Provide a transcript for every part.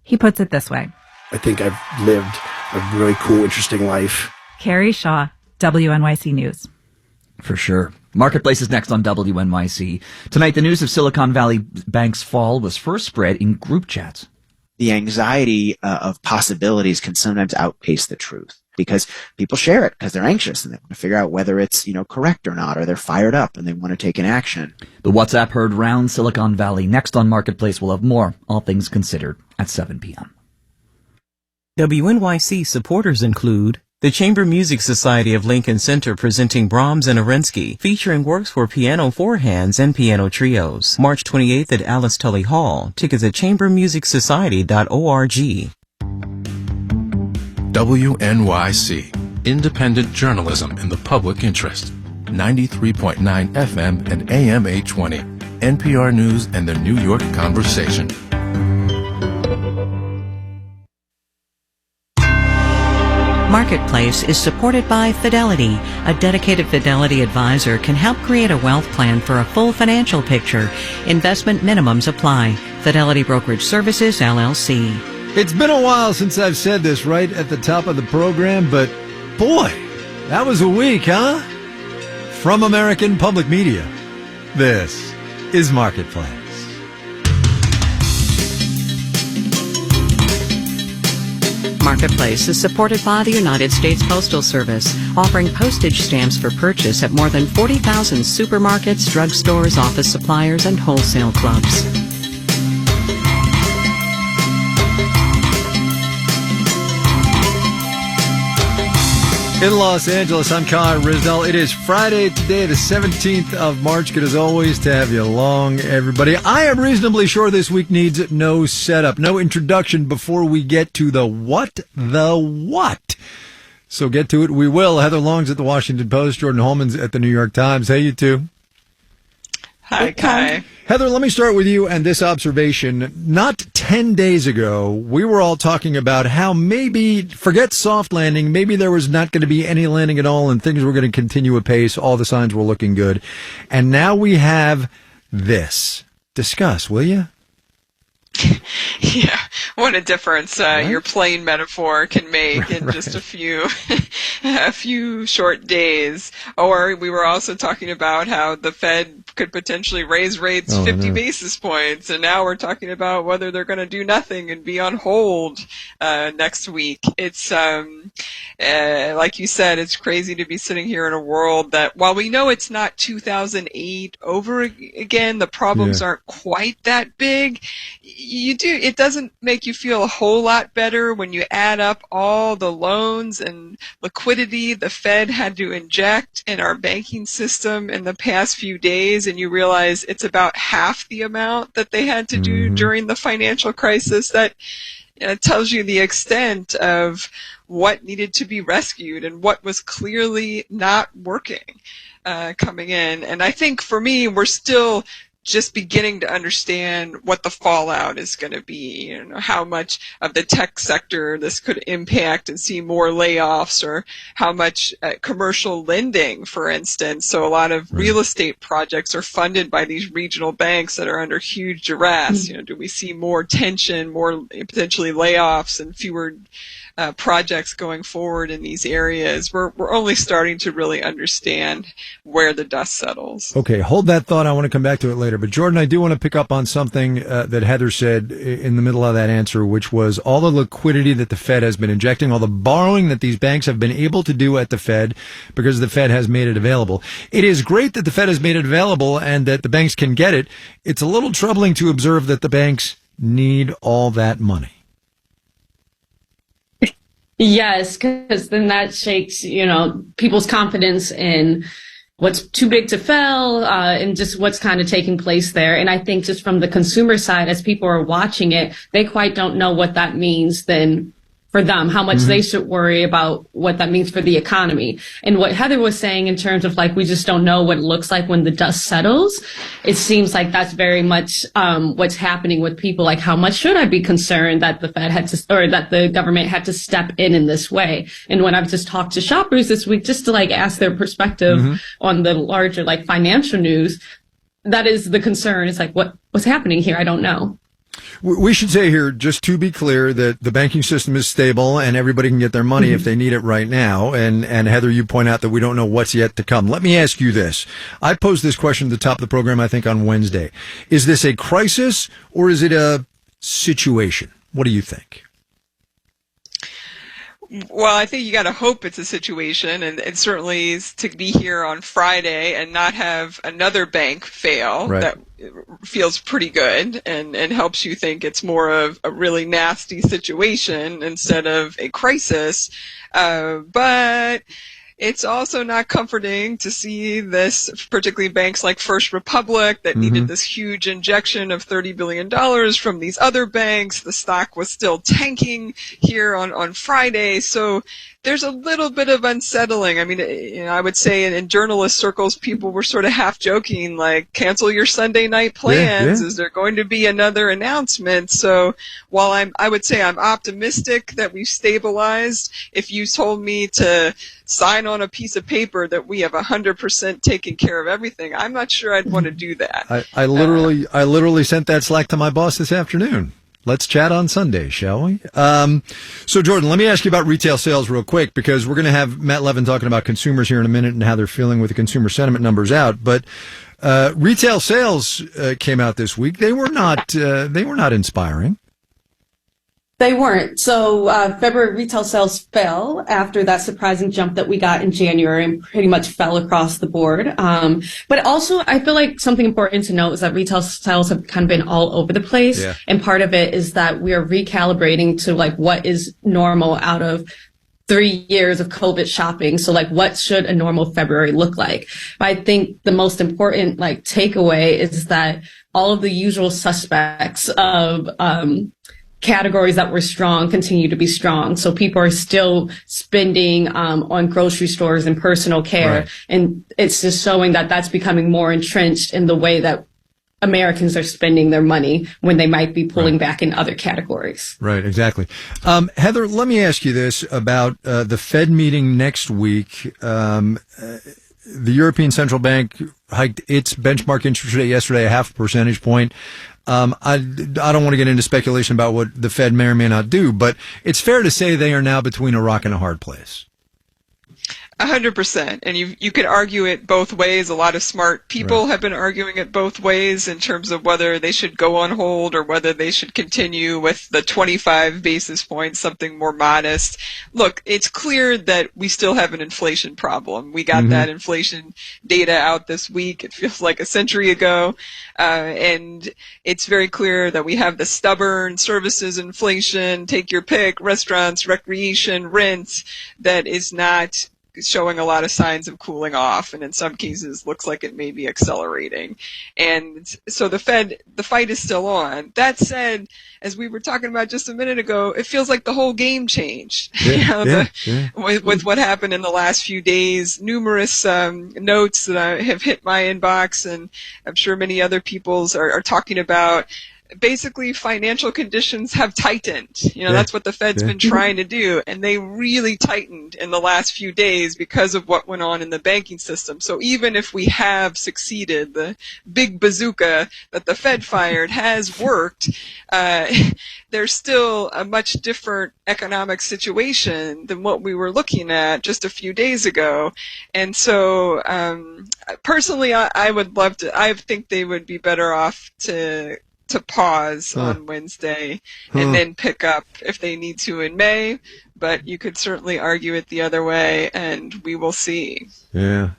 He puts it this way. I think I've lived a really cool, interesting life. Kerry Shaw, WNYC News. For sure. Marketplace is next on WNYC. Tonight, the news of Silicon Valley Bank's fall was first spread in group chats. The anxiety of possibilities can sometimes outpace the truth because people share it because they're anxious and they want to figure out whether it's, correct or not, or they're fired up and they want to take an action. The WhatsApp heard round Silicon Valley. Next on Marketplace, we'll have more, all things considered, at 7 p.m. WNYC supporters include the Chamber Music Society of Lincoln Center presenting Brahms and Arensky, featuring works for piano four hands and piano trios. March 28th at Alice Tully Hall. Tickets at chambermusicsociety.org. WNYC, independent journalism in the public interest. 93.9 FM and AM 820. NPR News and the New York Conversation. Marketplace is supported by Fidelity. A dedicated Fidelity advisor can help create a wealth plan for a full financial picture. Investment minimums apply. Fidelity Brokerage Services, LLC. It's been a while since I've said this right at the top of the program, but boy, that was a week, huh? From American Public Media, this is Marketplace. Marketplace is supported by the United States Postal Service, offering postage stamps for purchase at more than 40,000 supermarkets, drugstores, office suppliers, and wholesale clubs. In Los Angeles, I'm Kyle Rizdal. It is Friday today, the 17th of March. Good as always to have you along, everybody. I am reasonably sure this week needs no setup, no introduction before we get to the what. So get to it. We will. Heather Long's at the Washington Post, Jordan Holman's at the New York Times. Hey, you two. Hi, Kai. Heather, let me start with you and this observation. Not 10 days ago, we were all talking about how maybe, forget soft landing, maybe there was not going to be any landing at all and things were going to continue apace. All the signs were looking good. And now we have this. Discuss, will you? Yeah, what a difference your plane metaphor can make in just a few short days. Or we were also talking about how the Fed could potentially raise rates 50 basis points, and now we're talking about whether they're going to do nothing and be on hold next week. It's like you said, it's crazy to be sitting here in a world that, while we know it's not 2008 over again, the problems aren't quite that big. It doesn't make you feel a whole lot better when you add up all the loans and liquidity the Fed had to inject in our banking system in the past few days, and you realize it's about half the amount that they had to do during the financial crisis. That tells you the extent of what needed to be rescued and what was clearly not working coming in. And I think for me, we're still just beginning to understand what the fallout is going to be, how much of the tech sector this could impact and see more layoffs, or how much commercial lending, for instance. So a lot of real estate projects are funded by these regional banks that are under huge duress. Do we see more tension, more potentially layoffs, and fewer projects going forward in these areas? We're only starting to really understand where the dust settles. Okay, hold that thought. I want to come back to it later. But Jordan, I do want to pick up on something that Heather said in the middle of that answer, which was all the liquidity that the Fed has been injecting, all the borrowing that these banks have been able to do at the Fed because the Fed has made it available. It is great that the Fed has made it available and that the banks can get it. It's a little troubling to observe that the banks need all that money. Yes, because then that shakes, people's confidence in what's too big to fail, and just what's kind of taking place there. And I think just from the consumer side, as people are watching it, they quite don't know what that means then for them, how much they should worry about what that means for the economy. And what Heather was saying in terms of we just don't know what it looks like when the dust settles, it seems like that's very much what's happening with people. How much should I be concerned that the Fed had to, or that the government had to step in this way? And when I've just talked to shoppers this week, just to ask their perspective on the larger financial news, that is the concern. It's what's happening here? I don't know. We should say here, just to be clear, that the banking system is stable and everybody can get their money if they need it right now. And Heather, you point out that we don't know what's yet to come. Let me ask you this. I posed this question at the top of the program, I think, on Wednesday. Is this a crisis or is it a situation? What do you think? Well, I think you got to hope it's a situation, and it certainly is to be here on Friday and not have another bank fail. Right. That feels pretty good and helps you think it's more of a really nasty situation instead of a crisis. But it's also not comforting to see this, particularly banks like First Republic that needed this huge injection of $30 billion from these other banks. The stock was still tanking here on Friday. So there's a little bit of unsettling. I mean, I would say in journalist circles, people were sort of half joking, like, cancel your Sunday night plans. Yeah. Is there going to be another announcement? So while I would say I'm optimistic that we've stabilized, if you told me to sign on a piece of paper that we have 100% taken care of everything, I'm not sure I'd want to do that. I literally sent that Slack to my boss this afternoon. Let's chat on Sunday, shall we? So, Jordan, let me ask you about retail sales real quick, because we're going to have Matt Levin talking about consumers here in a minute and how they're feeling with the consumer sentiment numbers out. But retail sales came out this week. They were not inspiring. They weren't. So February retail sales fell after that surprising jump that we got in January and pretty much fell across the board. But also, I feel like something important to note is that retail sales have kind of been all over the place. Yeah. And part of it is that we are recalibrating to like what is normal out of 3 years of COVID shopping. So like, what should a normal February look like? But I think the most important like takeaway is that all of the usual suspects of, categories that were strong continue to be strong. So people are still spending on grocery stores and personal care. Right. And it's just showing that that's becoming more entrenched in the way that Americans are spending their money when they might be pulling back in other categories. Right, exactly. Heather, let me ask you this about the Fed meeting next week. The European Central Bank hiked its benchmark interest rate yesterday a 0.5 percentage point. I don't want to get into speculation about what the Fed may or may not do, but it's fair to say they are now between a rock and a hard place. 100%. And you could argue it both ways. A lot of smart people have been arguing it both ways in terms of whether they should go on hold or whether they should continue with the 25 basis points, something more modest. Look, it's clear that we still have an inflation problem. We got that inflation data out this week. It feels like a century ago. And it's very clear that we have the stubborn services inflation, take your pick, restaurants, recreation, rent, that is not showing a lot of signs of cooling off, and in some cases looks like it may be accelerating. And so the fight is still on. That said, as we were talking about just a minute ago, it feels like the whole game changed. With what happened in the last few days, numerous notes that have hit my inbox, and I'm sure many other people's are talking about. Basically, financial conditions have tightened. That's what the Fed's been trying to do. And they really tightened in the last few days because of what went on in the banking system. So even if we have succeeded, the big bazooka that the Fed fired has worked, there's still a much different economic situation than what we were looking at just a few days ago. And so, personally, I would love to, I think they would be better off to pause on Wednesday and then pick up if they need to in May, but you could certainly argue it the other way, and we will see. Yeah.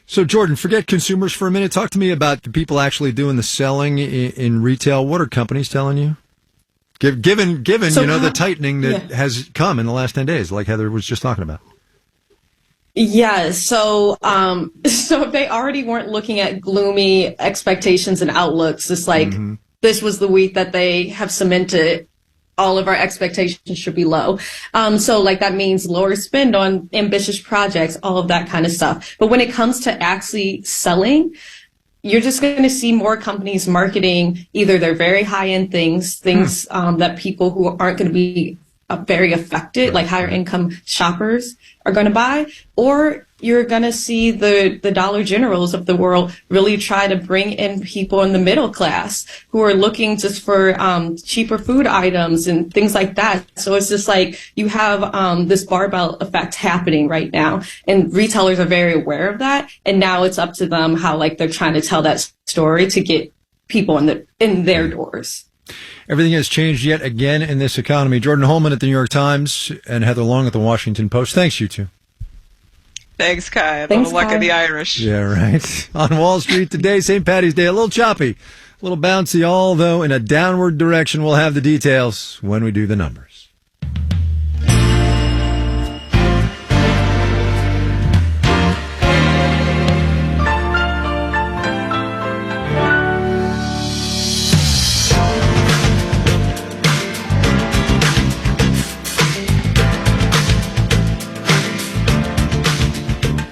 So, Jordan, forget consumers for a minute. Talk to me about the people actually doing the selling in retail. What are companies telling you? Given the tightening that has come in the last 10 days, like Heather was just talking about. Yeah, so if they already weren't looking at gloomy expectations and outlooks, it's like this was the week that they have cemented all of our expectations should be low. So like that means lower spend on ambitious projects, all of that kind of stuff. But when it comes to actually selling, you're just going to see more companies marketing either their very high-end things that people who aren't going to be very affected, like higher income shoppers are going to buy, or you're going to see the Dollar Generals of the world really try to bring in people in the middle class who are looking just for cheaper food items and things like that. So it's just like you have this barbell effect happening right now, and retailers are very aware of that. And now it's up to them how like they're trying to tell that story to get people in their doors. Everything has changed yet again in this economy. Jordan Holman at the New York Times and Heather Long at the Washington Post. Thanks, you two. Thanks, Kai. A Thanks, little luck Kai. of the Irish. Yeah, right. On Wall Street today, St. Paddy's Day, a little choppy, a little bouncy, although in a downward direction. We'll have the details when we do the numbers.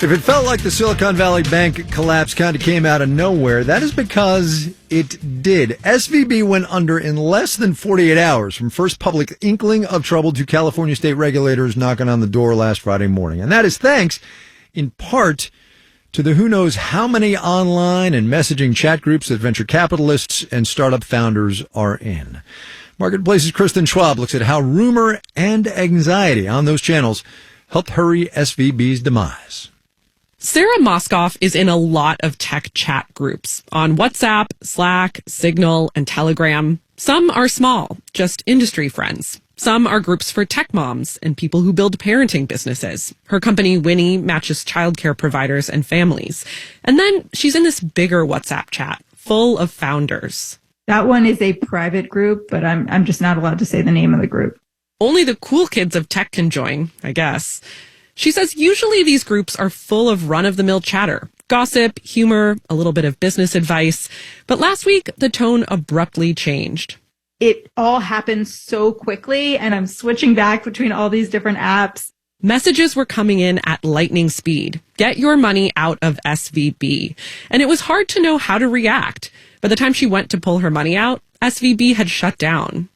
If it felt like the Silicon Valley Bank collapse kind of came out of nowhere, that is because it did. SVB went under in less than 48 hours from first public inkling of trouble to California state regulators knocking on the door last Friday morning. And that is thanks, in part, to the who knows how many online and messaging chat groups that venture capitalists and startup founders are in. Marketplace's Kristen Schwab looks at how rumor and anxiety on those channels helped hurry SVB's demise. Sarah Moskoff is in a lot of tech chat groups on WhatsApp, Slack, Signal, and Telegram. Some are small, just industry friends. Some are groups for tech moms and people who build parenting businesses. Her company, Winnie, matches childcare providers and families. And then she's in this bigger WhatsApp chat full of founders. That one is a private group, but I'm just not allowed to say the name of the group. Only the cool kids of tech can join, I guess. She says usually these groups are full of run-of-the-mill chatter, gossip, humor, a little bit of business advice. But last week, the tone abruptly changed. It all happened so quickly, and I'm switching back between all these different apps. Messages were coming in at lightning speed. Get your money out of SVB. And it was hard to know how to react. By the time she went to pull her money out, SVB had shut down.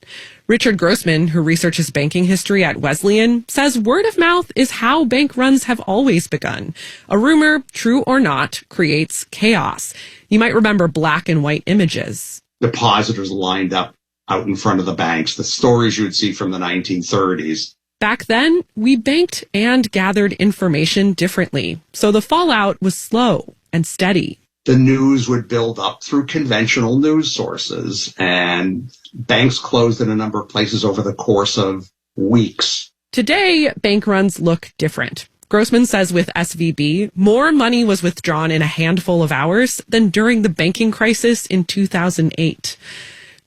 Richard Grossman, who researches banking history at Wesleyan, says word of mouth is how bank runs have always begun. A rumor, true or not, creates chaos. You might remember black and white images. Depositors lined up out in front of the banks, the stories you would see from the 1930s. Back then, we banked and gathered information differently, so the fallout was slow and steady. The news would build up through conventional news sources, and banks closed in a number of places over the course of weeks. Today, bank runs look different. Grossman says with SVB, more money was withdrawn in a handful of hours than during the banking crisis in 2008.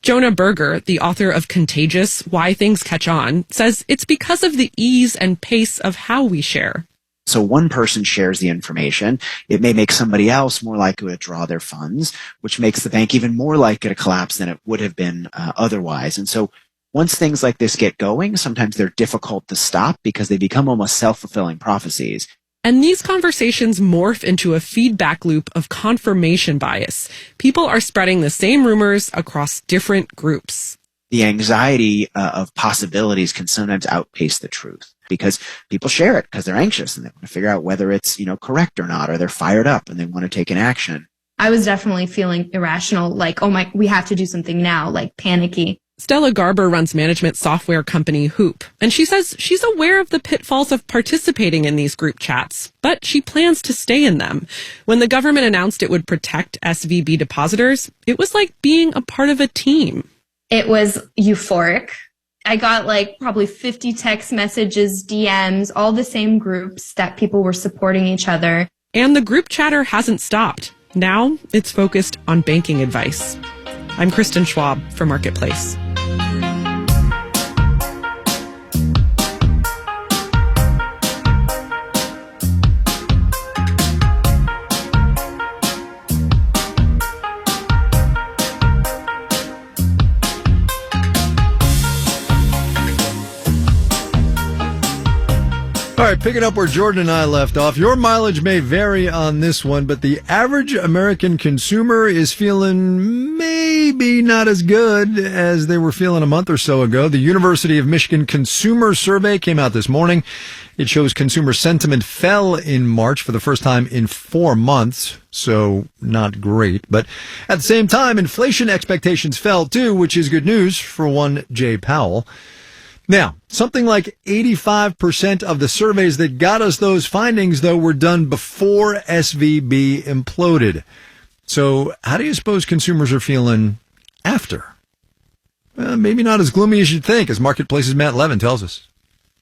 Jonah Berger, the author of Contagious, Why Things Catch On, says it's because of the ease and pace of how we share. So one person shares the information. It may make somebody else more likely to draw their funds, which makes the bank even more likely to collapse than it would have been otherwise. And so once things like this get going, sometimes they're difficult to stop because they become almost self-fulfilling prophecies. And these conversations morph into a feedback loop of confirmation bias. People are spreading the same rumors across different groups. The anxiety of possibilities can sometimes outpace the truth because people share it because they're anxious and they want to figure out whether it's, correct or not, or they're fired up and they want to take an action. I was definitely feeling irrational, like, we have to do something now, like panicky. Stella Garber runs management software company Hoop, and she says she's aware of the pitfalls of participating in these group chats, but she plans to stay in them. When the government announced it would protect SVB depositors, it was like being a part of a team. It was euphoric. I got probably 50 text messages, DMs, all the same groups that people were supporting each other. And the group chatter hasn't stopped. Now it's focused on banking advice. I'm Kristen Schwab for Marketplace. All right, picking up where Jordan and I left off. Your mileage may vary on this one, but the average American consumer is feeling maybe maybe not as good as they were feeling a month or so ago. The University of Michigan Consumer Survey came out this morning. It shows consumer sentiment fell in March for the first time in 4 months, so not great. But at the same time, inflation expectations fell too, which is good news for one Jay Powell. Now, something like 85% of the surveys that got us those findings, though, were done before SVB imploded. So how do you suppose consumers are feeling after? Well, maybe not as gloomy as you'd think, as Marketplace's Matt Levin tells us.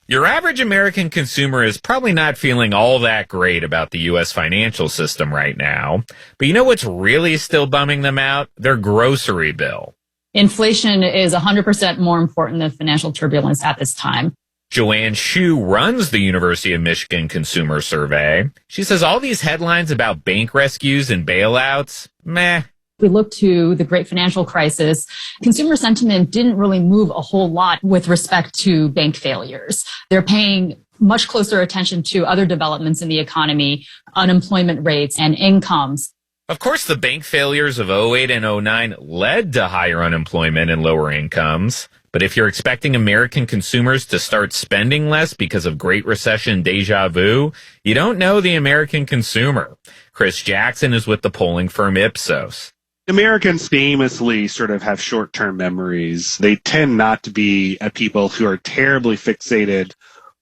Your average American consumer is probably not feeling all that great about the U.S. financial system right now. But you know what's really still bumming them out? Their grocery bill. Inflation is 100% more important than financial turbulence at this time. Joanne Shu runs the University of Michigan Consumer Survey. She says all these headlines about bank rescues and bailouts, meh. We look to the great financial crisis. Consumer sentiment didn't really move a whole lot with respect to bank failures. They're paying much closer attention to other developments in the economy, unemployment rates, and incomes. Of course, the bank failures of 2008 and 2009 led to higher unemployment and lower incomes. But if you're expecting American consumers to start spending less because of Great Recession deja vu, you don't know the American consumer. Chris Jackson is with the polling firm Ipsos. Americans famously sort of have short-term memories. They tend not to be people who are terribly fixated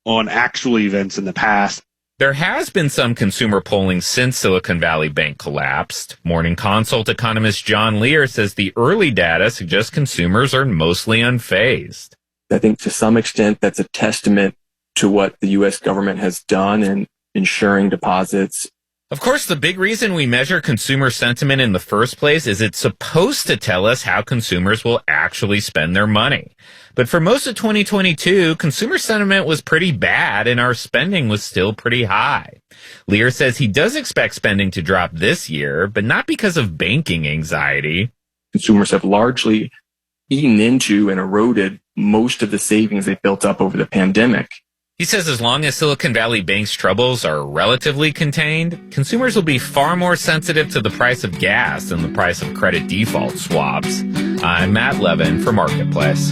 on actual events in the past. There has been some consumer polling since Silicon Valley Bank collapsed. Morning Consult economist John Lear says the early data suggests consumers are mostly unfazed. I think to some extent that's a testament to what the U.S. government has done in ensuring deposits. Of course, the big reason we measure consumer sentiment in the first place is it's supposed to tell us how consumers will actually spend their money. But for most of 2022, consumer sentiment was pretty bad and our spending was still pretty high. Lear says he does expect spending to drop this year, but not because of banking anxiety. Consumers have largely eaten into and eroded most of the savings they built up over the pandemic. He says as long as Silicon Valley Bank's troubles are relatively contained, consumers will be far more sensitive to the price of gas than the price of credit default swaps. I'm Matt Levin for Marketplace.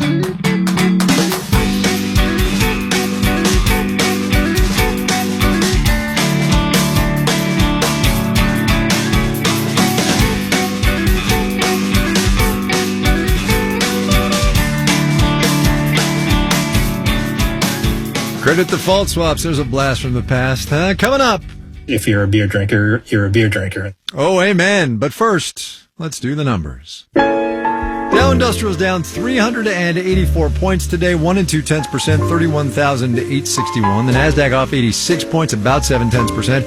Credit default swaps. There's a blast from the past. Coming up. If you're a beer drinker, you're a beer drinker. Oh, amen. But first, let's do the numbers. Dow Industrial's down 384 points today, 1 2/10%, 31,861. The Nasdaq off 86 points, about 7/10%,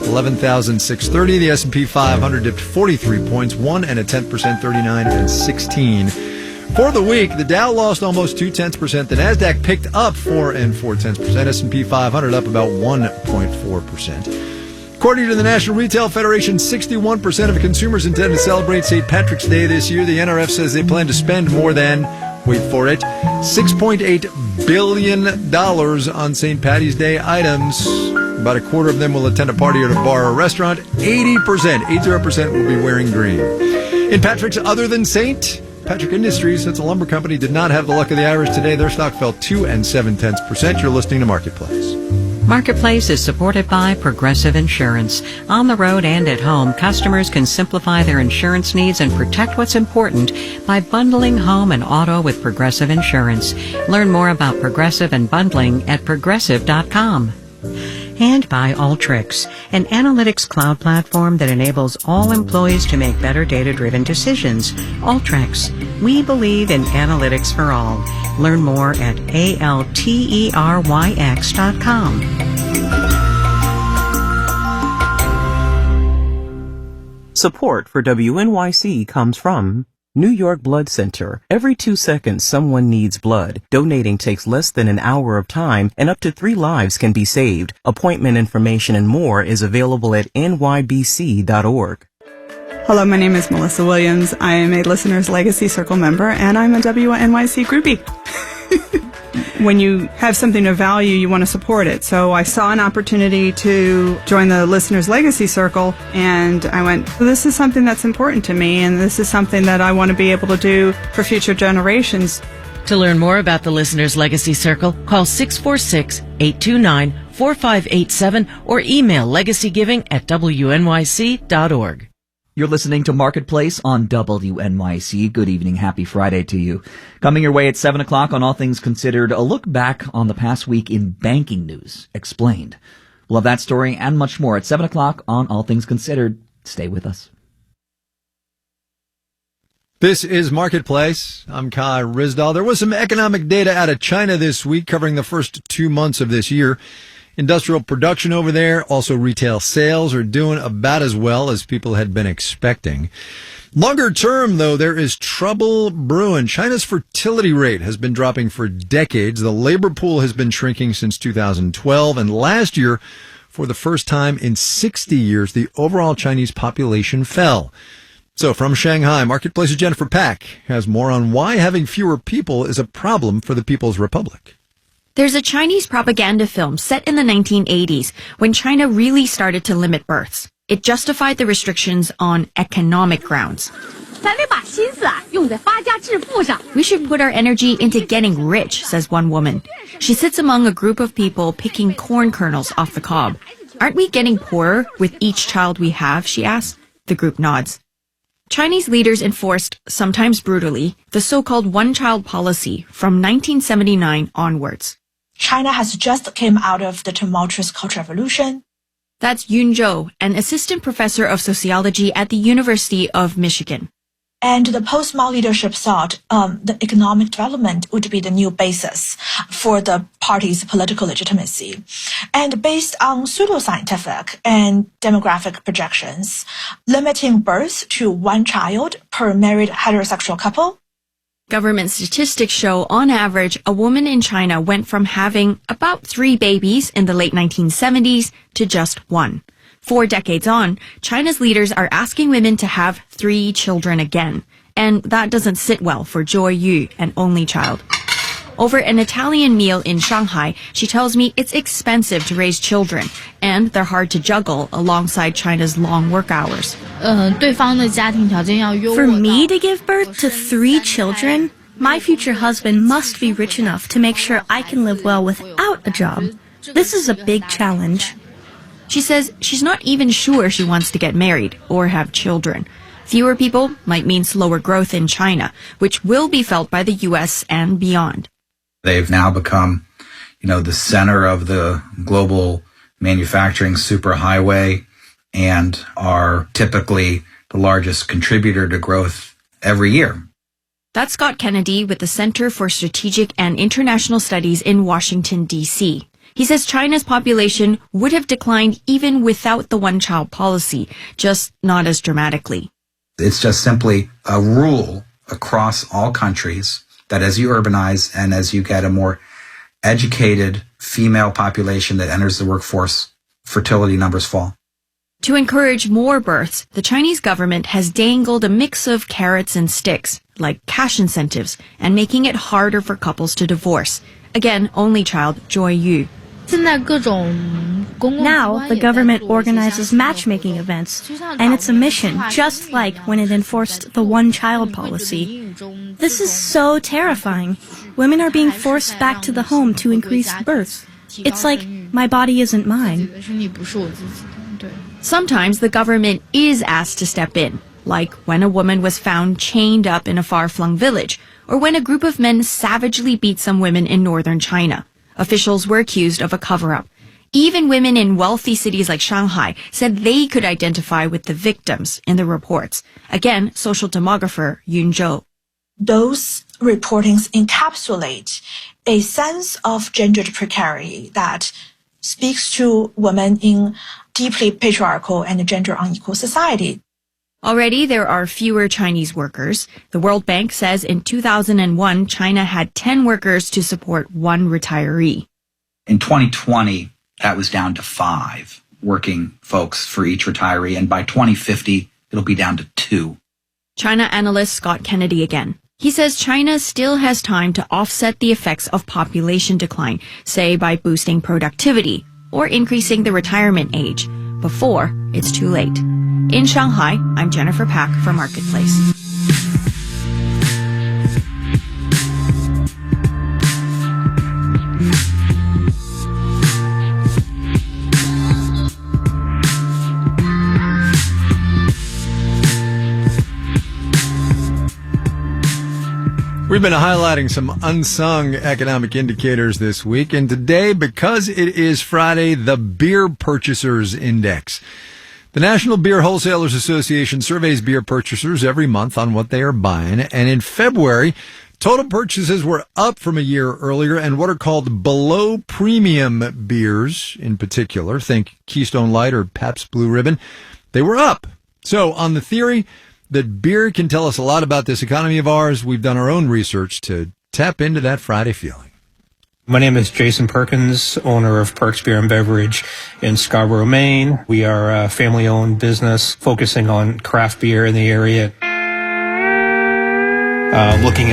11,630. The S&P 500 dipped 43 points, 1 10%, 39,16. For the week, the Dow lost almost 0.2%. The Nasdaq picked up 4 4/10%. S&P 500 up about 1.4%. According to the National Retail Federation, 61% of consumers intend to celebrate St. Patrick's Day this year. The NRF says they plan to spend more than, wait for it, $6.8 billion on St. Patty's Day items. About a quarter of them will attend a party at a bar or restaurant. 80% will be wearing green. In Patrick's other than St. Patrick Industries, that's a lumber company, did not have the luck of the Irish today. Their stock fell 2 7/10%. You're listening to Marketplace. Marketplace is supported by Progressive Insurance. On the road and at home, customers can simplify their insurance needs and protect what's important by bundling home and auto with Progressive Insurance. Learn more about Progressive and bundling at progressive.com. And by Alteryx, an analytics cloud platform that enables all employees to make better data-driven decisions. Alteryx, we believe in analytics for all. Learn more at alteryx.com. Support for WNYC comes from New York Blood Center. Every 2 seconds, someone needs blood. Donating takes less than an hour of time, and up to 3 lives can be saved. Appointment information and more is available at nybc.org. Hello, my name is Melissa Williams. I am a Listener's Legacy Circle member, and I'm a WNYC groupie. when you have something of value, you want to support it. So I saw an opportunity to join the Listeners Legacy Circle, and I went, this is something that's important to me, and this is something that I want to be able to do for future generations. To learn more about the Listeners Legacy Circle, call 646-829-4587 or email legacygiving@wnyc.org. You're listening to Marketplace on WNYC. Good evening. Happy Friday to you. Coming your way at 7 o'clock on All Things Considered, a look back on the past week in banking news. Explained. We'll have that story and much more at 7 o'clock on All Things Considered. Stay with us. This is Marketplace. I'm Kai Ryssdal. There was some economic data out of China this week covering the first 2 months of this year. Industrial production over there, also retail sales, are doing about as well as people had been expecting. Longer term, though, there is trouble brewing. China's fertility rate has been dropping for decades. The labor pool has been shrinking since 2012. And last year, for the first time in 60 years, the overall Chinese population fell. So from Shanghai, Marketplace's Jennifer Pack has more on why having fewer people is a problem for the People's Republic. There's a Chinese propaganda film set in the 1980s when China really started to limit births. It justified the restrictions on economic grounds. We should put our energy into getting rich, says one woman. She sits among a group of people picking corn kernels off the cob. Aren't we getting poorer with each child we have, she asks. The group nods. Chinese leaders enforced, sometimes brutally, the so-called one-child policy from 1979 onwards. China has just came out of the tumultuous Cultural Revolution. That's Yun Zhou, an assistant professor of sociology at the University of Michigan. And the post-Mao leadership thought the economic development would be the new basis for the party's political legitimacy. And based on pseudoscientific and demographic projections, limiting births to one child per married heterosexual couple. Government statistics show, on average, a woman in China went from having about 3 babies in the late 1970s to just 1. 4 decades on, China's leaders are asking women to have 3 children again. And that doesn't sit well for Joy Yu, an only child. Over an Italian meal in Shanghai, she tells me it's expensive to raise children, and they're hard to juggle alongside China's long work hours. For me to give birth to 3 children, my future husband must be rich enough to make sure I can live well without a job. This is a big challenge. She says she's not even sure she wants to get married or have children. Fewer people might mean slower growth in China, which will be felt by the U.S. and beyond. They've now become, the center of the global manufacturing superhighway and are typically the largest contributor to growth every year. That's Scott Kennedy with the Center for Strategic and International Studies in Washington, D.C. He says China's population would have declined even without the one-child policy, just not as dramatically. It's just simply a rule across all countries that as you urbanize and as you get a more educated female population that enters the workforce, fertility numbers fall. To encourage more births, the Chinese government has dangled a mix of carrots and sticks, like cash incentives, and making it harder for couples to divorce. Again, only child Joy Yu. Now, the government organizes matchmaking events, and it's a mission, just like when it enforced the one-child policy. This is so terrifying. Women are being forced back to the home to increase births. It's like, my body isn't mine. Sometimes the government is asked to step in, like when a woman was found chained up in a far-flung village, or when a group of men savagely beat some women in northern China. Officials were accused of a cover-up. Even women in wealthy cities like Shanghai said they could identify with the victims in the reports. Again, social demographer Yun Zhou. Those reportings encapsulate a sense of gendered precarity that speaks to women in deeply patriarchal and gender unequal society. Already, there are fewer Chinese workers. The World Bank says in 2001, China had 10 workers to support 1 retiree. In 2020, that was down to 5 working folks for each retiree, and by 2050, it'll be down to 2. China analyst Scott Kennedy again. He says China still has time to offset the effects of population decline, say by boosting productivity or increasing the retirement age, before it's too late. In Shanghai, I'm Jennifer Pack for Marketplace. We've been highlighting some unsung economic indicators this week, and today, because it is Friday, the Beer Purchasers Index. The National Beer Wholesalers Association surveys beer purchasers every month on what they are buying, and in February, total purchases were up from a year earlier, and what are called below premium beers in particular, think Keystone Light or Pabst Blue Ribbon, they were up. So on the theory that beer can tell us a lot about this economy of ours, we've done our own research to tap into that Friday feeling. My name is Jason Perkins, owner of Perks Beer and Beverage in Scarborough, Maine. We are a family-owned business focusing on craft beer in the area. Looking at